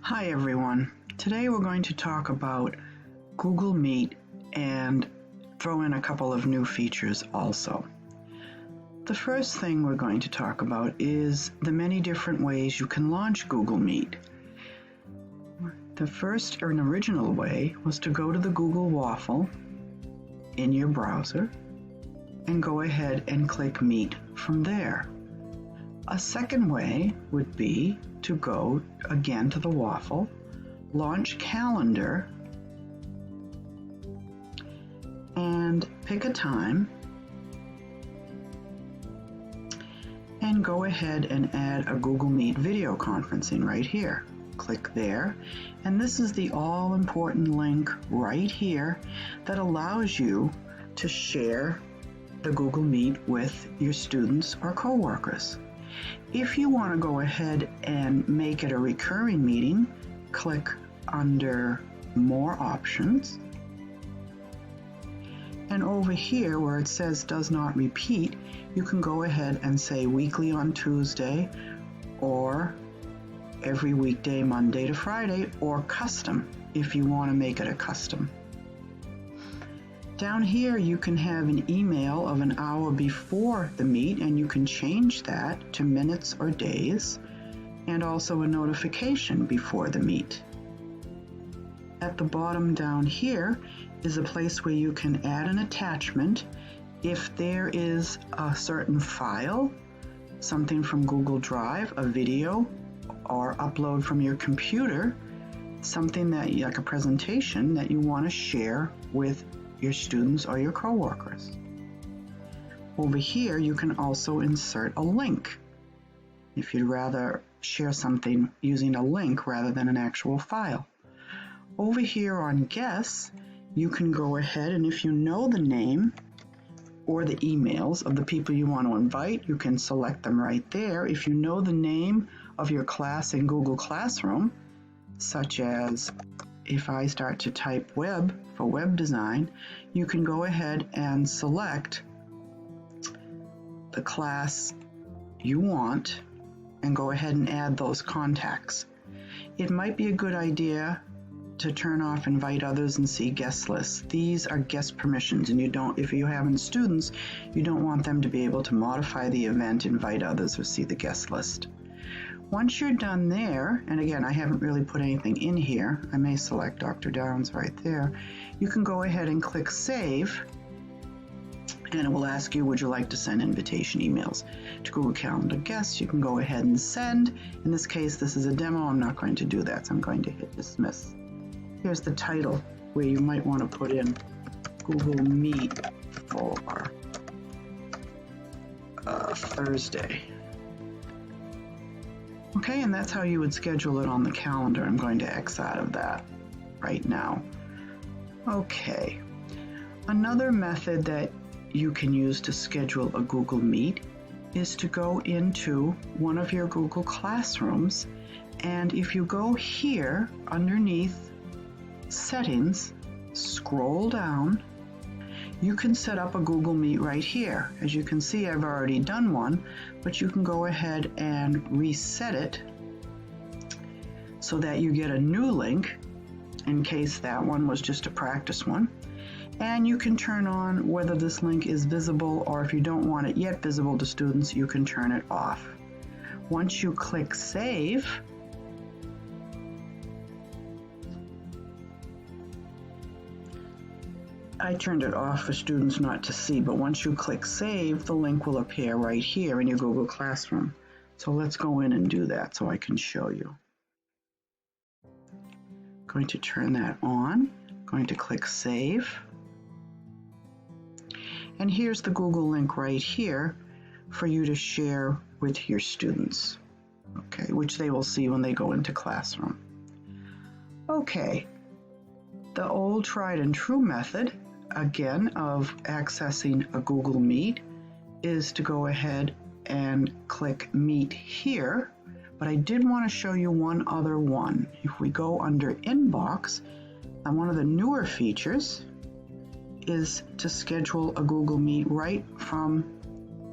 Hi everyone. Today we're going to talk about Google Meet and throw in a couple of new features also. The first thing we're going to talk about is the many different ways you can launch Google Meet. The first or an original way was to go to the Google Waffle in your browser and go ahead and click Meet from there. A second way would be to go again to the Waffle, launch Calendar, and pick a time, and go ahead and add a Google Meet video conferencing right here. Click there, and this is the all-important link right here that allows you to share the Google Meet with your students or coworkers. If you want to go ahead and make it a recurring meeting, click under More Options. And over here where it says Does Not Repeat, you can go ahead and say weekly on Tuesday, or every weekday Monday to Friday, or custom if you want to make it a custom. Down here you can have an email of an hour before the meet, and you can change that to minutes or days, and also a notification before the meet. At the bottom down here is a place where you can add an attachment if there is a certain file, something from Google Drive, a video, or upload from your computer, something that like a presentation that you want to share with your students or your coworkers. Over here you can also insert a link if you'd rather share something using a link rather than an actual file. Over here on Guess, you can go ahead, and if you know the name or the emails of the people you want to invite, you can select them right there. If you know the name of your class in Google Classroom, such as if I start to type web for web design, you can go ahead and select the class you want and go ahead and add those contacts. It might be a good idea to turn off invite others and see guest lists. These are guest permissions, and if you have students, you don't want them to be able to modify the event, invite others, or see the guest list. Once you're done there, and again, I haven't really put anything in here, I may select Dr. Downs right there, you can go ahead and click Save, and it will ask you, would you like to send invitation emails to Google Calendar guests? You can go ahead and send. In this case, this is a demo. I'm not going to do that, so I'm going to hit Dismiss. Here's the title where you might want to put in Google Meet for Thursday. Okay, and that's how you would schedule it on the calendar. I'm going to X out of that right now. Okay, another method that you can use to schedule a Google Meet is to go into one of your Google Classrooms, and if you go here underneath Settings, scroll down, you can set up a Google Meet right here. As you can see, I've already done one, but you can go ahead and reset it so that you get a new link in case that one was just a practice one. And you can turn on whether this link is visible, or if you don't want it yet visible to students, you can turn it off. Once you click Save, I turned it off for students not to see, but once you click Save, the link will appear right here in your Google Classroom. So let's go in and do that so I can show you. Going to turn that on, going to click Save. And here's the Google link right here for you to share with your students, okay, which they will see when they go into Classroom. Okay, the old tried and true method, again, of accessing a Google Meet is to go ahead and click Meet here, but I did want to show you one other one. If we go under Inbox, and one of the newer features is to schedule a Google Meet right from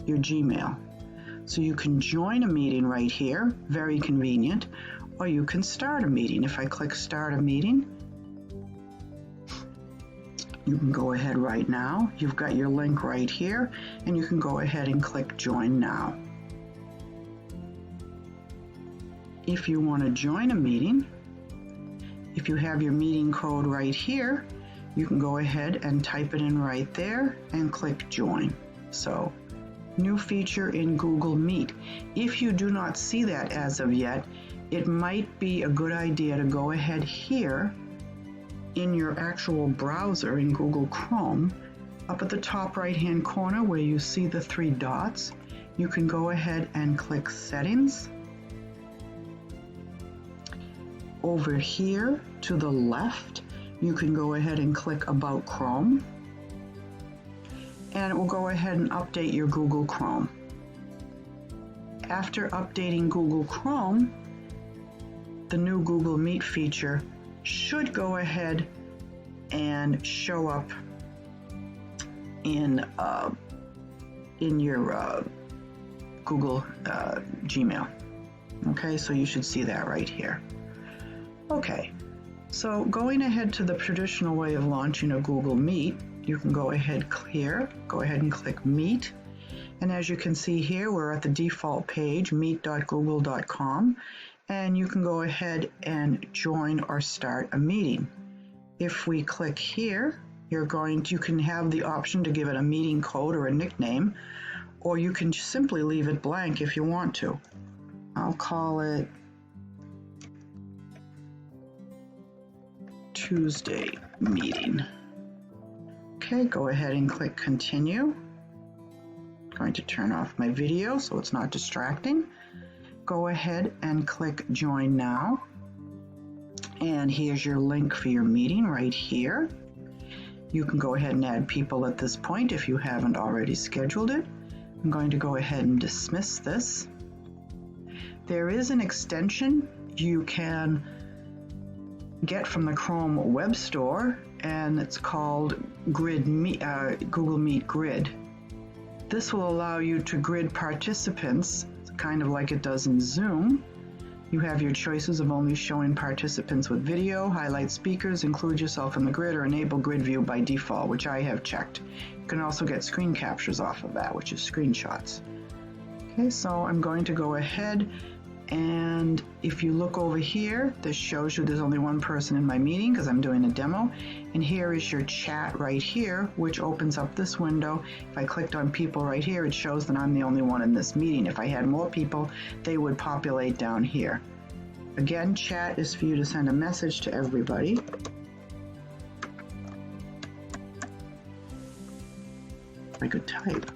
your Gmail. So you can join a meeting right here, very convenient, or you can start a meeting. If I click Start a Meeting, you can go ahead right now. You've got your link right here, and you can go ahead and click Join Now. If you want to join a meeting, if you have your meeting code right here, you can go ahead and type it in right there and click Join. So, new feature in Google Meet. If you do not see that as of yet, it might be a good idea to go ahead here in your actual browser in Google Chrome, up at the top right-hand corner where you see the 3 dots, you can go ahead and click Settings. Over here to the left, you can go ahead and click About Chrome, and it will go ahead and update your Google Chrome. After updating Google Chrome, the new Google Meet feature should go ahead and show up in your Google Gmail. Okay, so you should see that right here. Okay, so going ahead to the traditional way of launching a Google Meet, you can go ahead and click Meet. And as you can see here, we're at the default page, meet.google.com, and you can go ahead and join or start a meeting. If we click here, you can have the option to give it a meeting code or a nickname, or you can simply leave it blank if you want to. I'll call it Tuesday meeting. Okay, go ahead and click Continue. I'm going to turn off my video so it's not distracting. Go ahead and click Join Now. And here's your link for your meeting right here. You can go ahead and add people at this point if you haven't already scheduled it. I'm going to go ahead and dismiss this. There is an extension you can get from the Chrome Web Store, and it's called Google Meet Grid. This will allow you to grid participants, kind of like it does in Zoom. You have your choices of only showing participants with video, highlight speakers, include yourself in the grid, or enable grid view by default, which I have checked. You can also get screen captures off of that, which is screenshots. Okay, so I'm going to go ahead, and if you look over here, this shows you there's only one person in my meeting because I'm doing a demo. And here is your chat right here, which opens up this window. If I clicked on people right here, it shows that I'm the only one in this meeting. If I had more people, they would populate down here. Again, chat is for you to send a message to everybody. I could type.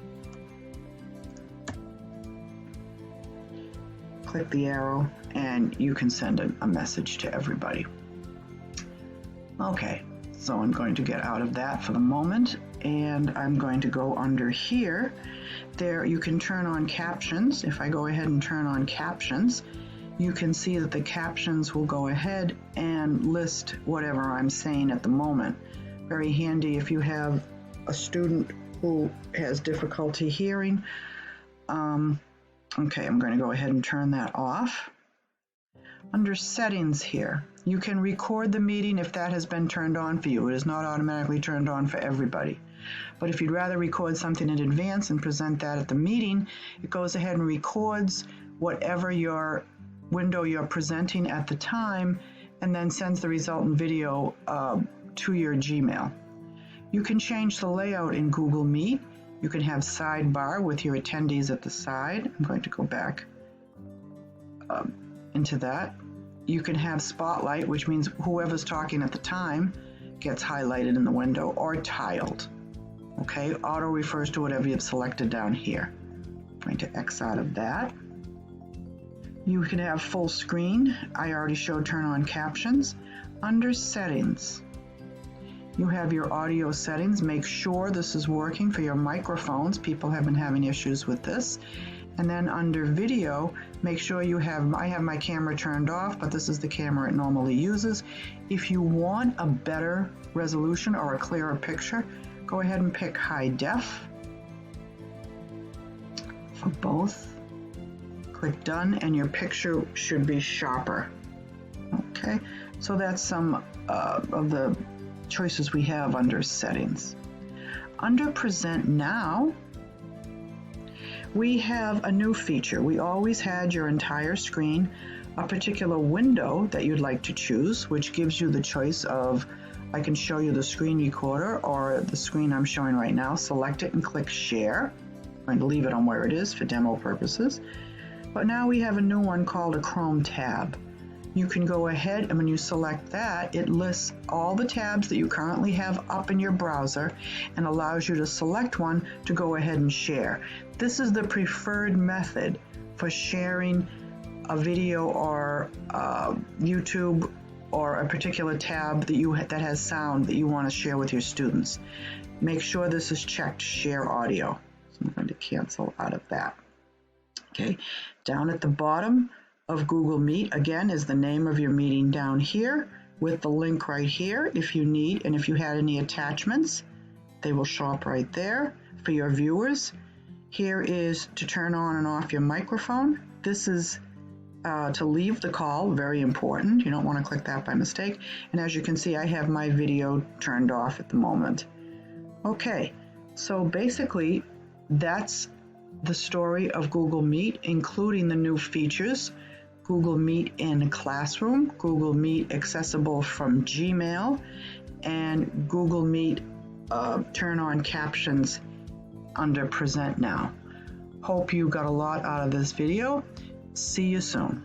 Click the arrow and you can send a message to everybody. Okay, so I'm going to get out of that for the moment, and I'm going to go under here. There you can turn on captions. If I go ahead and turn on captions, you can see that the captions will go ahead and list whatever I'm saying at the moment. Very handy if you have a student who has difficulty hearing. Okay, I'm going to go ahead and turn that off. Under settings here, you can record the meeting if that has been turned on for you. It is not automatically turned on for everybody. But if you'd rather record something in advance and present that at the meeting, it goes ahead and records whatever your window you're presenting at the time and then sends the resultant video to your Gmail. You can change the layout in Google Meet. You can have sidebar with your attendees at the side. I'm going to go back into that. You can have spotlight, which means whoever's talking at the time gets highlighted in the window, or tiled. Okay, auto refers to whatever you've selected down here. I'm going to X out of that. You can have full screen. I already showed turn on captions. Under settings, you have your audio settings. Make sure this is working for your microphones. People have been having issues with this. And then under video, make sure you have, I have my camera turned off, but this is the camera it normally uses. If you want a better resolution or a clearer picture, go ahead and pick high def for both. Click done and your picture should be sharper. Okay, so that's some of the choices we have under settings. Under present now, we have a new feature. We always had your entire screen, a particular window that you'd like to choose, which gives you the choice of, I can show you the screen recorder or the screen I'm showing right now. Select it and click share. I'm going to leave it on where it is for demo purposes. But now we have a new one called a Chrome tab. You can go ahead and when you select that, it lists all the tabs that you currently have up in your browser and allows you to select one to go ahead and share. This is the preferred method for sharing a video or YouTube or a particular tab that has sound that you want to share with your students. Make sure this is checked, share audio. So I'm going to cancel out of that. Okay, down at the bottom of Google Meet, again, is the name of your meeting down here with the link right here if you need, and if you had any attachments, they will show up right there for your viewers. Here is to turn on and off your microphone. This is to leave the call, very important. You don't want to click that by mistake. And as you can see, I have my video turned off at the moment. Okay, so basically that's the story of Google Meet, including the new features. Google Meet in Classroom, Google Meet accessible from Gmail, and Google Meet turn on captions under Present Now. Hope you got a lot out of this video. See you soon.